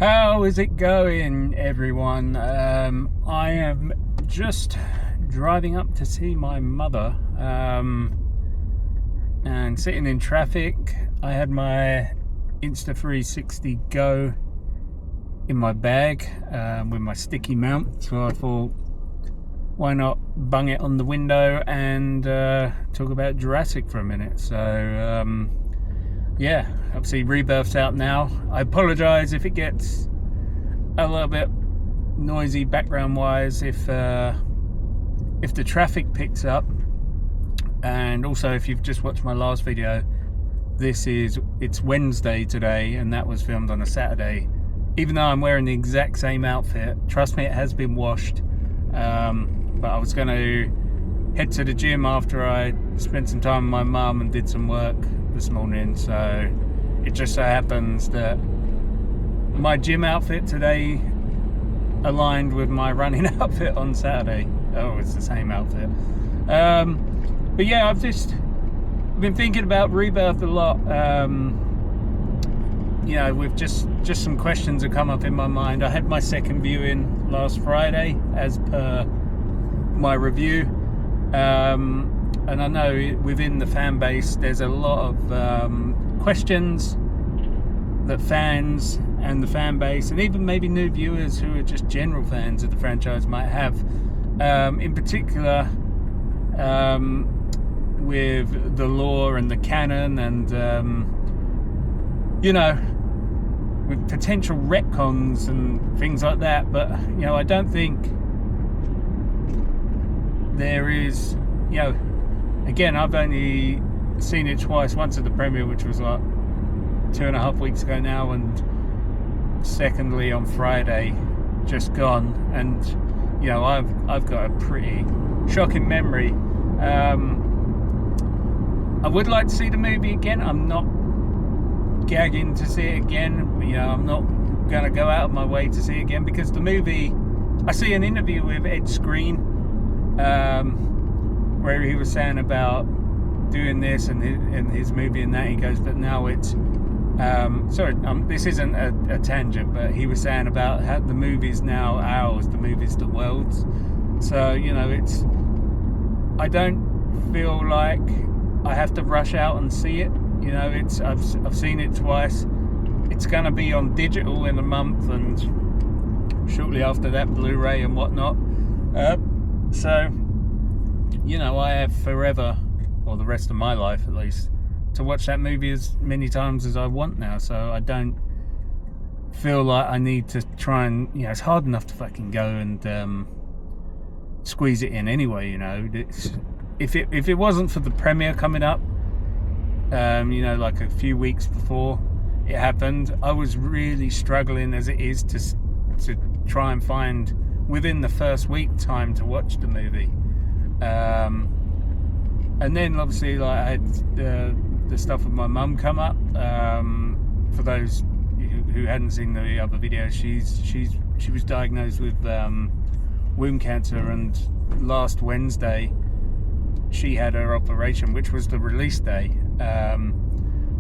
How is it going, everyone? I am just driving up to see my mother and sitting in traffic. I had my Insta360 Go in my bag with my sticky mount, so I thought, why not bung it on the window and talk about Jurassic for a minute. So yeah, obviously Rebirth's out now. I apologise if it gets a little bit noisy background wise, if the traffic picks up, and also if you've just watched my last video, it's Wednesday today and that was filmed on a Saturday. Even though I'm wearing the exact same outfit, trust me, it has been washed. But I was going to head to the gym after I spent some time with my mum and did some work this morning, so it just so happens that my gym outfit today aligned with my running outfit on Saturday. Oh, it's the same outfit. But yeah, I've been thinking about Rebirth a lot. You know, with just some questions that come up in my mind. I had my second viewing last Friday as per my review, and I know within the fan base there's a lot of questions that fans and the fan base, and even maybe new viewers who are just general fans of the franchise, might have, in particular with the lore and the canon, and you know, with potential retcons and things like that. But you know, I don't think there is, you know, again, I've only seen it twice, once at the premiere, which was like 2.5 weeks ago now, and secondly on Friday just gone. And you know, I've got a pretty shocking memory. I would like to see the movie again. I'm not gagging to see it again. You know, I'm not gonna go out of my way to see it again, because the movie, I see an interview with Ed Screen where he was saying about doing this and his movie and that. He goes, but now it's sorry, this isn't a tangent, but he was saying about how the movie's now ours, the movie's the world's. So you know, I don't feel like I have to rush out and see it. You know, I've seen it twice. It's gonna be on digital in a month, and shortly after that Blu-ray and whatnot. So you know, I have forever, or the rest of my life at least, to watch that movie as many times as I want now. So I don't feel like I need to try and, you know, it's hard enough to fucking go and squeeze it in anyway. You know, if it wasn't for the premiere coming up, you know, like a few weeks before it happened, I was really struggling as it is to try and find within the first week time to watch the movie. And then obviously, like, I had the stuff with my mum come up. For those who hadn't seen the other video, she was diagnosed with womb cancer, and last Wednesday she had her operation, which was the release day.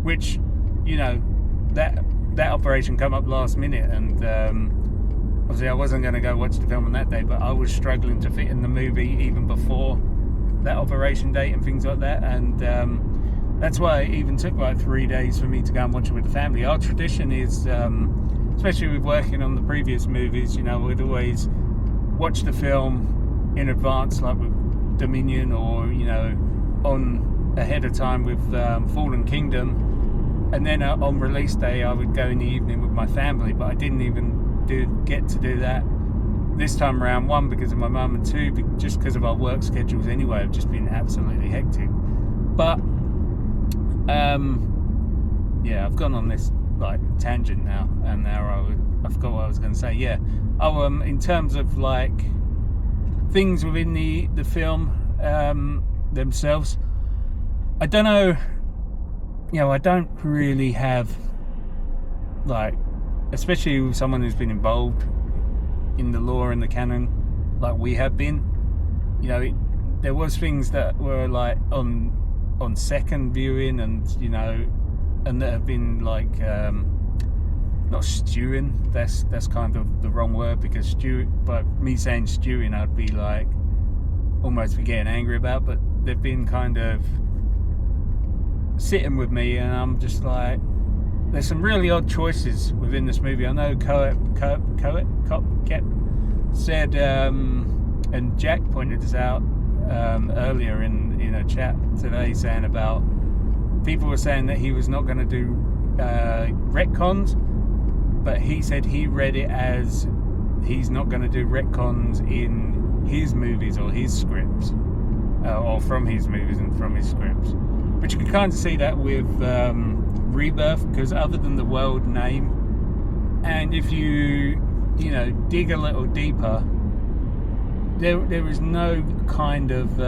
Which, you know, that operation come up last minute, and obviously I wasn't going to go watch the film on that day, but I was struggling to fit in the movie even before that operation date and things like that. And that's why it even took like 3 days for me to go and watch it with the family. Our tradition is, especially with working on the previous movies, you know, we'd always watch the film in advance, like with Dominion, or, you know, on ahead of time with Fallen Kingdom, and then on release day I would go in the evening with my family. But I didn't even get to do that this time around, one, because of my mum, and two, just because of our work schedules anyway have just been absolutely hectic. But yeah, I've gone on this like tangent now, and now I forgot what I was going to say. Yeah, in terms of like things within the film themselves, I don't know, you know, I don't really have, like, especially with someone who's been involved in the lore and the canon like we have been, you know, there was things that were like on second viewing, and you know, and that have been like not stewing, that's kind of the wrong word, because but me saying stewing, I'd be like almost be getting angry about, but they've been kind of sitting with me, and I'm just like, there's some really odd choices within this movie. I know Cop kept said, and Jack pointed this out earlier in a chat today, saying about people were saying that he was not going to do retcons, but he said he read it as he's not going to do retcons in his movies or his scripts, or from his movies and from his scripts. But you can kind of see that with Rebirth, because other than the world name, and if you dig a little deeper, there is no kind of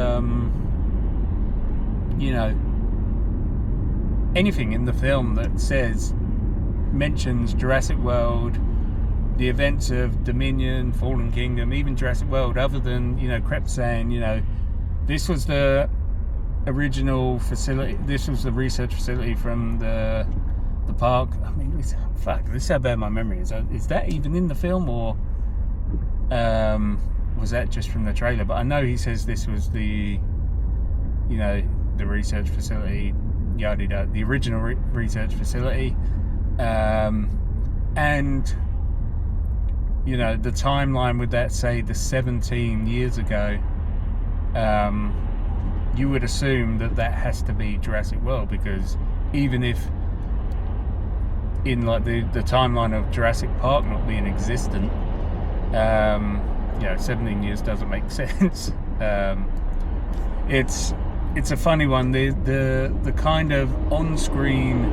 anything in the film that mentions Jurassic World, the events of Dominion, Fallen Kingdom, even Jurassic World, other than Crep saying this was the original facility, this was the research facility from the park. I mean, this is how bad my memory is. Is that even in the film, or was that just from the trailer? But I know he says this was the the research facility, yada yada, the original research facility, and the timeline with that, say the 17 years ago, you would assume that has to be Jurassic World, because even if in like the timeline of Jurassic Park not being existent, 17 years doesn't make sense. It's a funny one. The kind of on-screen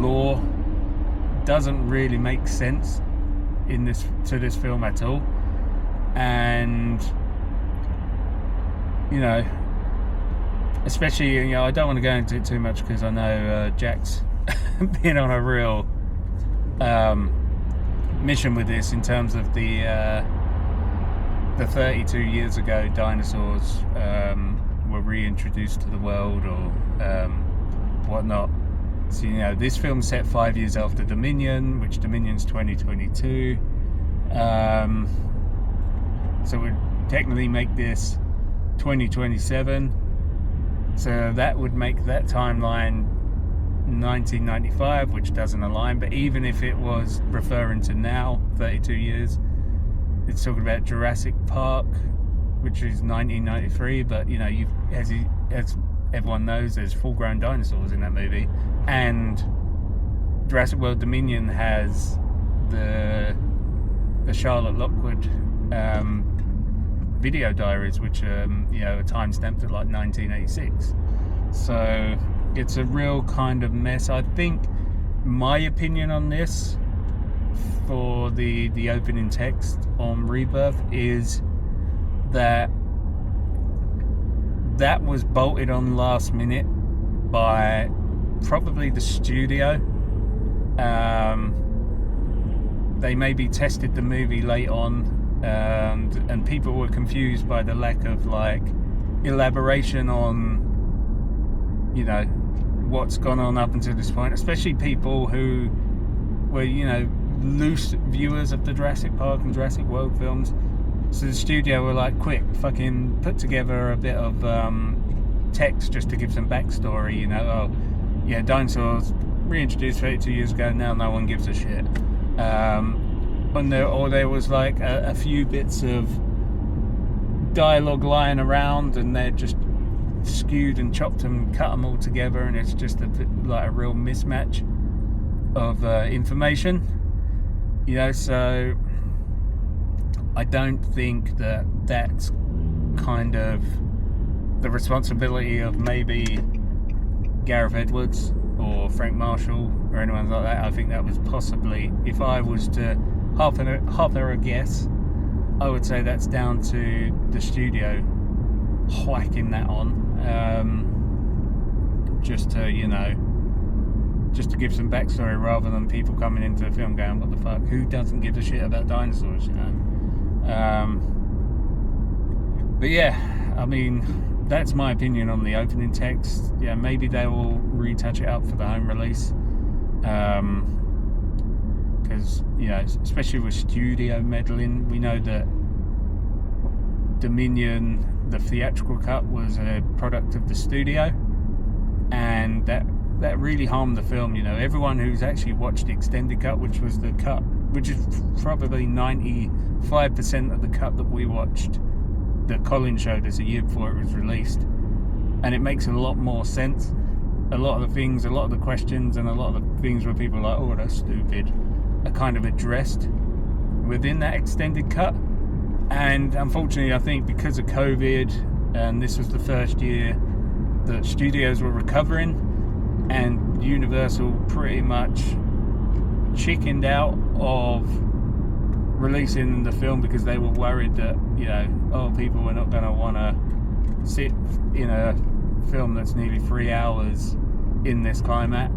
lore doesn't really make sense to this film at all, and especially I don't want to go into it too much, because I know Jack's been on a real mission with this, in terms of the 32 years ago dinosaurs were reintroduced to the world, or whatnot. So this film's set 5 years after Dominion, which Dominion's 2022, so it would technically make this 2027, so that would make that timeline 1995, which doesn't align. But even if it was referring to now, 32 years, it's talking about Jurassic Park, which is 1993, but as everyone knows, there's full-grown dinosaurs in that movie, and Jurassic World Dominion has the Charlotte Lockwood video diaries, which are time-stamped at like 1986. So it's a real kind of mess. I think my opinion on this, for the opening text on Rebirth, is that was bolted on last minute by probably the studio. They maybe tested the movie late on, and people were confused by the lack of like elaboration on what's gone on up until this point, especially people who were loose viewers of the Jurassic Park and Jurassic World films. So the studio were like, quick, fucking put together a bit of text just to give some backstory, dinosaurs reintroduced 32 years ago, now no one gives a shit. Or there was like a few bits of dialogue lying around, and they're just skewed and chopped and cut them all together, and it's just a real mismatch of information. So I don't think that's kind of the responsibility of maybe Gareth Edwards or Frank Marshall or anyone like that. I think that was possibly, if I was to half a guess, I would say that's down to the studio whacking that on, just to give some backstory, rather than people coming into the film going, what the fuck, who doesn't give a shit about dinosaurs, but yeah, I mean, that's my opinion on the opening text. Maybe they will retouch it up for the home release, because, you know, especially with studio meddling, we know that Dominion, the theatrical cut, was a product of the studio, and that really harmed the film. You know, everyone who's actually watched the extended cut, which was the cut, which is probably 95% of the cut that we watched, that Colin showed us a year before it was released, and it makes a lot more sense. A lot of the things, a lot of the questions, and a lot of the things where people are like, oh, that's stupid, are kind of addressed within that extended cut. And unfortunately, I think because of COVID, and this was the first year that studios were recovering, and Universal pretty much chickened out of releasing the film because they were worried that, you know, people were not going to want to sit in a film that's nearly 3 hours in this climate,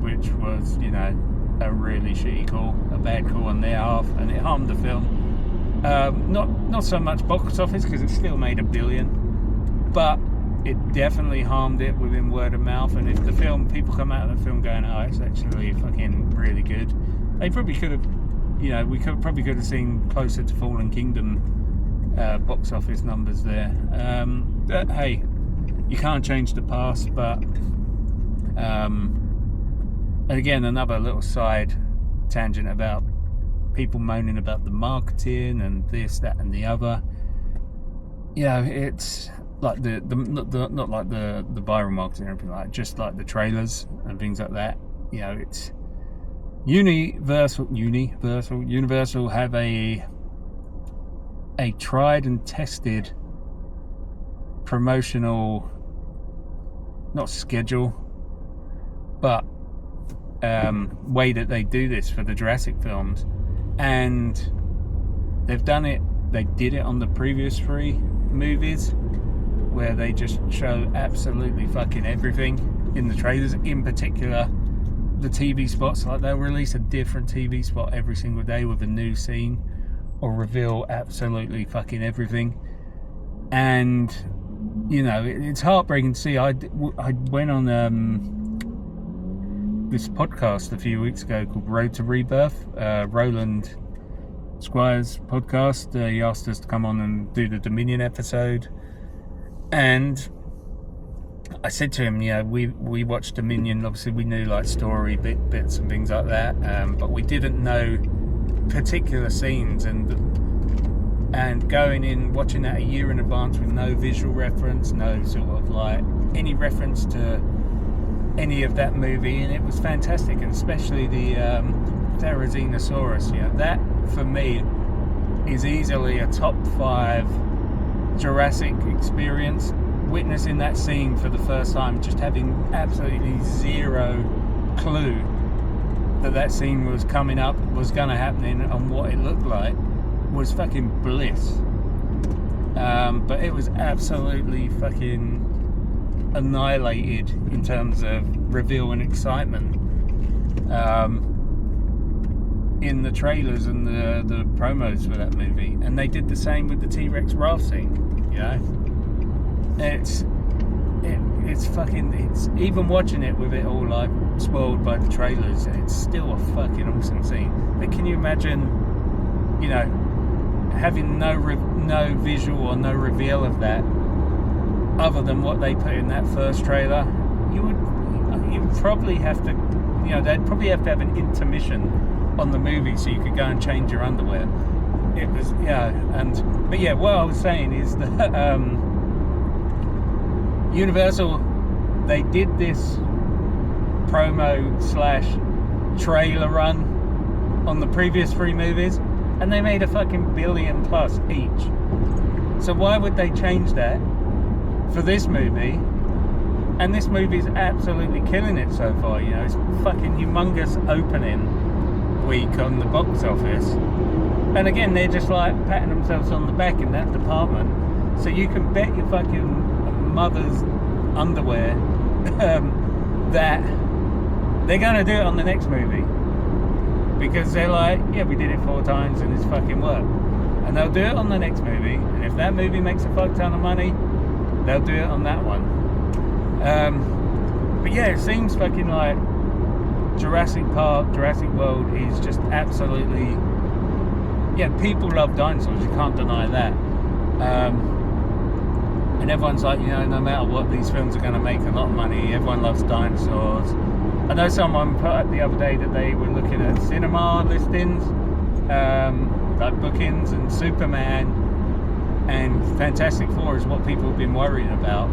which was, you know, a really shitty call, a bad call on their half, and it harmed the film. Not so much box office, because it still made $1 billion, but it definitely harmed it within word of mouth. And if the film, people come out of the film going, oh, it's actually fucking really good, they probably could have, you know, we probably could have seen closer to Fallen Kingdom box office numbers there. But hey, you can't change the past. But and again, another little side tangent about people moaning about the marketing and this, that, and the other. You know, it's like not like the viral marketing or anything like that, just like the trailers and things like that. You know, it's Universal have a tried and tested promotional, not schedule, but way that they do this for the Jurassic films, and they've done it. They did it on the previous 3 movies, where they just show absolutely fucking everything in the trailers. In particular, the TV spots. Like, they'll release a different TV spot every single day with a new scene, or reveal absolutely fucking everything. And, you know, it's heartbreaking to see. I went on this podcast a few weeks ago called Road to Rebirth, Roland Squire's podcast. He asked us to come on and do the Dominion episode, and I said to him, yeah, we watched Dominion. Obviously, we knew like story bits and things like that, but we didn't know particular scenes. And going in, watching that a year in advance with no visual reference, no sort of like any reference to any of that movie, and it was fantastic. And especially the Therizinosaurus, you know, that for me is easily a top 5 Jurassic experience. Witnessing that scene for the first time, just having absolutely zero clue that scene was coming up, was going to happen, and what it looked like, was fucking bliss. But it was absolutely fucking annihilated in terms of reveal and excitement in the trailers and the promos for that movie. And they did the same with the T-Rex raft scene, you know. It's even watching it with it all like spoiled by the trailers, it's still a fucking awesome scene. But can you imagine, you know, having no visual or no reveal of that other than what they put in that first trailer? You would probably have to, you know, they'd probably have to have an intermission on the movie so you could go and change your underwear. It was, yeah. But yeah, what I was saying is that Universal, they did this promo/trailer run on the previous 3 movies, and they made a fucking $1 billion plus each. So why would they change that for this movie? And this movie's absolutely killing it so far. You know, it's fucking humongous opening week on the box office, and again, they're just like patting themselves on the back in that department. So you can bet your fucking mother's underwear that they're going to do it on the next movie, because they're like, yeah, we did it 4 times and it's fucking worked, and they'll do it on the next movie, and if that movie makes a fuck ton of money, they'll do it on that one. But yeah, it seems fucking like Jurassic Park, Jurassic World is just absolutely, yeah, people love dinosaurs, you can't deny that. And everyone's like, you know, no matter what, these films are going to make a lot of money, everyone loves dinosaurs. I know someone put up the other day that they were looking at cinema listings, like bookings, and Superman and Fantastic Four is what people have been worrying about.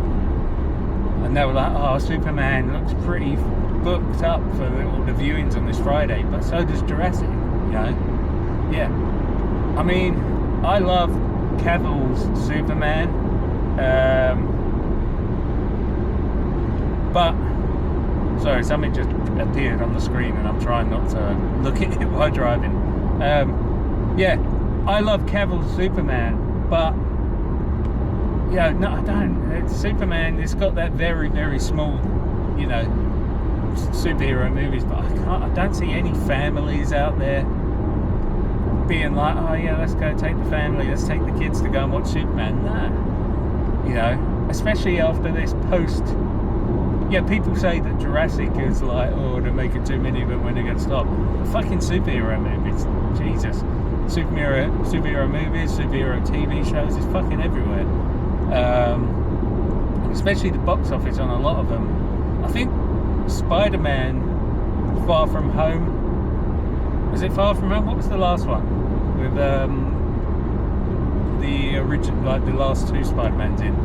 And they were like, oh, Superman looks pretty booked up for all the viewings on this Friday, but so does Jurassic, you know? Yeah. I mean, I love Cavill's Superman, but, sorry, something just appeared on the screen and I'm trying not to look at it while driving. Yeah, I love Cavill's Superman, but yeah, no, I don't. It's Superman, it's got that very, very small, you know, superhero movies, but I don't see any families out there being like, oh yeah, let's go take the family, let's take the kids to go and watch Superman. No, you know, especially after this post. Yeah, people say that Jurassic is like, oh, they're making too many, but when they're going to stop? Fucking superhero movies, Jesus. Superhero movies, superhero TV shows, it's fucking everywhere. Especially the box office on a lot of them. I think Spider-Man Far From Home, is it Far From Home? What was the last one? With the original, like the last two Spider-Mans in.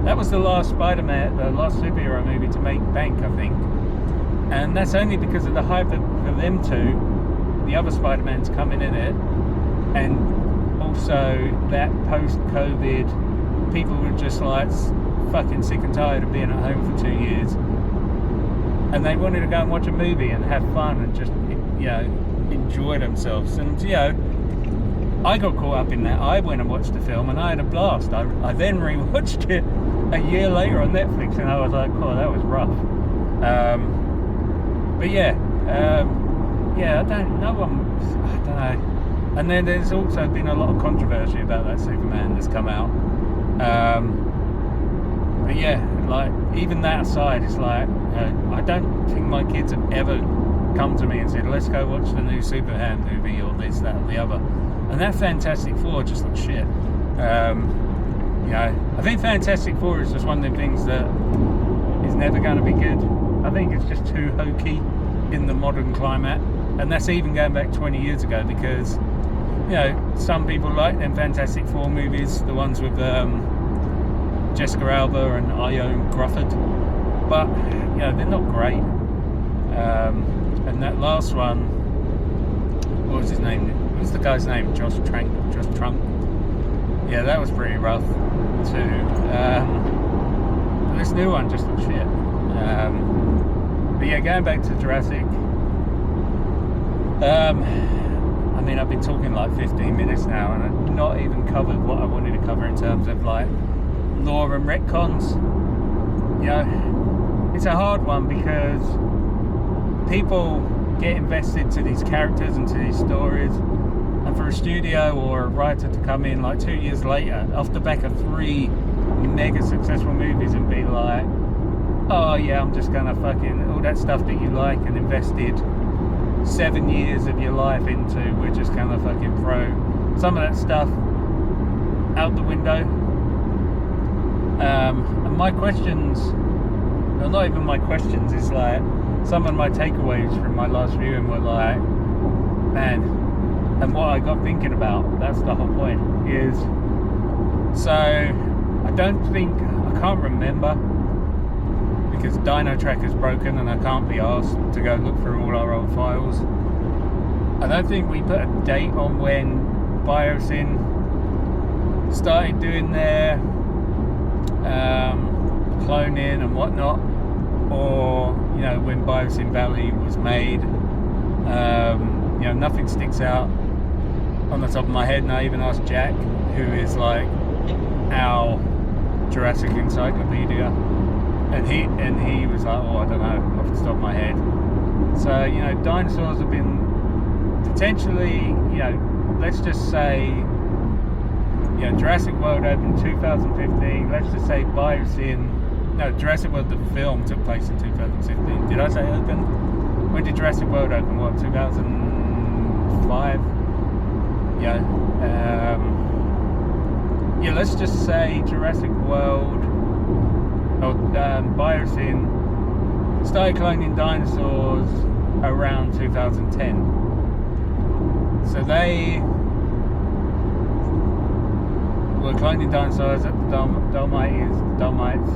That was the last Spider-Man, the last superhero movie to make bank, I think. And that's only because of the hype for them two, the other Spider-Mans coming in it, and also that post-COVID, people were just like fucking sick and tired of being at home for 2 years. And they wanted to go and watch a movie and have fun and just, you know, enjoy themselves. And, you know, I got caught up in that. I went and watched the film and I had a blast. I then rewatched it a year later on Netflix and I was like, oh, that was rough. But yeah, yeah, I don't know. And then there's also been a lot of controversy about that Superman that's come out. But yeah, like, even that aside, it's like, I don't think my kids have ever come to me and said, let's go watch the new Superman movie or this, that, or the other. And that Fantastic Four just looks shit. You know, I think Fantastic Four is just one of them things that is never going to be good. I think it's just too hokey in the modern climate. And that's even going back 20 years ago because, you know, some people like them Fantastic Four movies, the ones with Jessica Alba and Ione Grufford, but you know, they're not great. And that last one, what was his name? What was the guy's name? Josh Trank. Yeah, that was pretty rough too. This new one just looks shit. But yeah, going back to Jurassic. I mean, I've been talking like 15 minutes now, and I've not even covered what I wanted to cover in terms of like lore and retcons. You know, it's a hard one because people get invested to these characters and to these stories, and for a studio or a writer to come in like 2 years later off the back of 3 mega successful movies and be like, oh yeah, I'm just gonna fucking, all that stuff that you like and invested 7 years of your life into, we're just gonna fucking throw some of that stuff out the window. And my questions, well, not even my questions, it's like some of my takeaways from my last viewing were like, man, and what I got thinking about, that's the whole point, is, so I can't remember, because Dino Tracker's broken and I can't be asked to go look through all our old files. I don't think we put a date on when Biosyn started doing their cloning and whatnot, or you know, when Biosyn Valley was made. You know, nothing sticks out on the top of my head, and I even asked Jack, who is like our Jurassic encyclopedia, and he was like, oh, I don't know, off the top of my head. So, you know, dinosaurs have been potentially, you know, let's just say, you know, Jurassic World opened 2015, let's just say Jurassic World the film took place in 2015. Did I say open? when did Jurassic World open? What, 2005? Yeah. Yeah, let's just say Jurassic World, Biosyn started cloning dinosaurs around 2010. So they were cloning dinosaurs at the Dolomites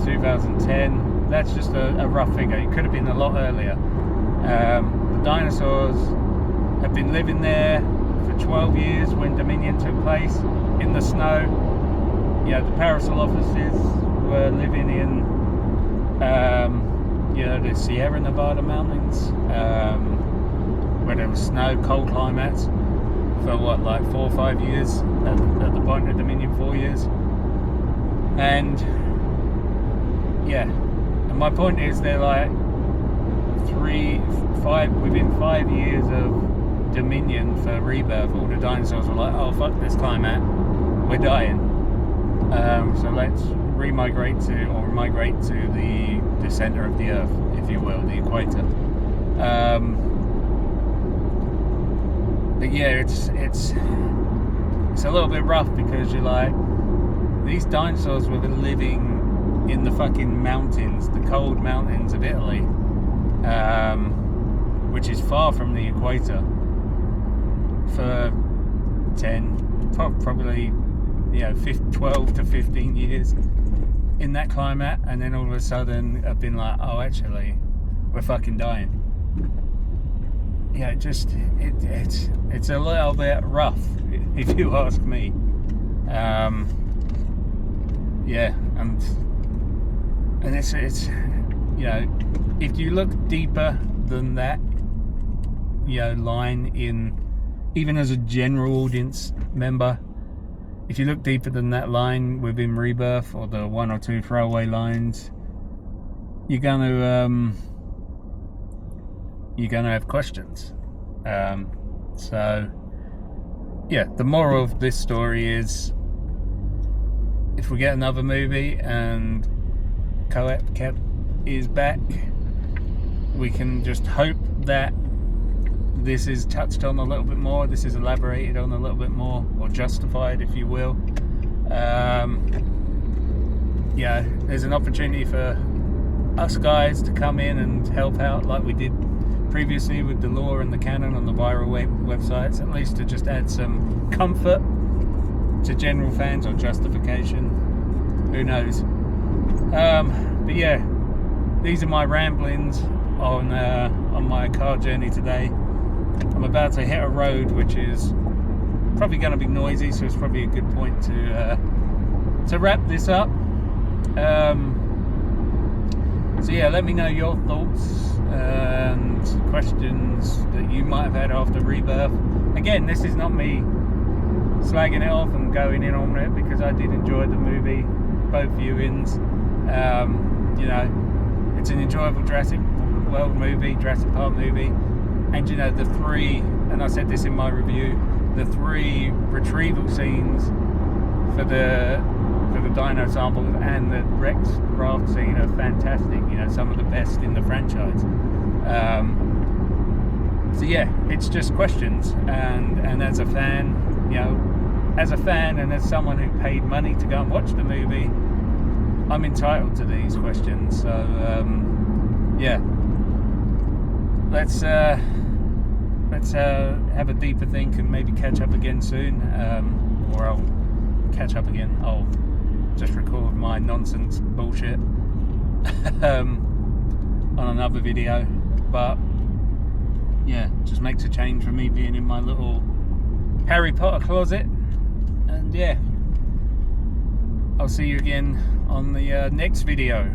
2010. That's just a rough figure. It could have been a lot earlier. The dinosaurs have been living there for 12 years when Dominion took place in the snow. The Paracel officers were living in the Sierra Nevada mountains, where there was snow, cold climates for what, like 4 or 5 years at the point of Dominion, 4 years. And my point is they're like within 5 years of Dominion for Rebirth, all the dinosaurs were like, oh fuck this climate, we're dying. So let's migrate to the center of the earth, if you will, the equator. But yeah, it's a little bit rough because you're like, these dinosaurs were living in the fucking mountains, the cold mountains of Italy, which is far from the equator, for 12 to 15 years in that climate, and then all of a sudden I've been like, oh actually we're fucking dying. It's a little bit rough, if you ask me. And it's if you look deeper than that line, in even as a general audience member, if you look deeper than that line within Rebirth, or the 1 or 2 throwaway lines, you're gonna have questions. The moral of this story is, if we get another movie and Coep is back, we can just hope that this is touched on a little bit more, this is elaborated on a little bit more, or justified, if you will. There's an opportunity for us guys to come in and help out like we did previously with the lore and the canon on the viral websites, at least to just add some comfort to general fans, or justification, who knows. But yeah, these are my ramblings on my car journey today. I'm about to hit a road which is probably going to be noisy, so it's probably a good point to wrap this up. Let me know your thoughts and questions that you might have had after Rebirth. Again, this is not me slagging it off and going in on it, because I did enjoy the movie, both viewings. It's an enjoyable Jurassic World movie, Jurassic Park movie, and the 3, and I said this in my review, the 3 retrieval scenes for the dino samples and the Rex raft scene are fantastic. Some of the best in the franchise. It's just questions, and as a fan, and as someone who paid money to go and watch the movie, I'm entitled to these questions. So let's have a deeper think and maybe catch up again soon, or I'll catch up again. I'll just record my nonsense bullshit on another video. But just makes a change for me being in my little Harry Potter closet. And I'll see you again on the next video.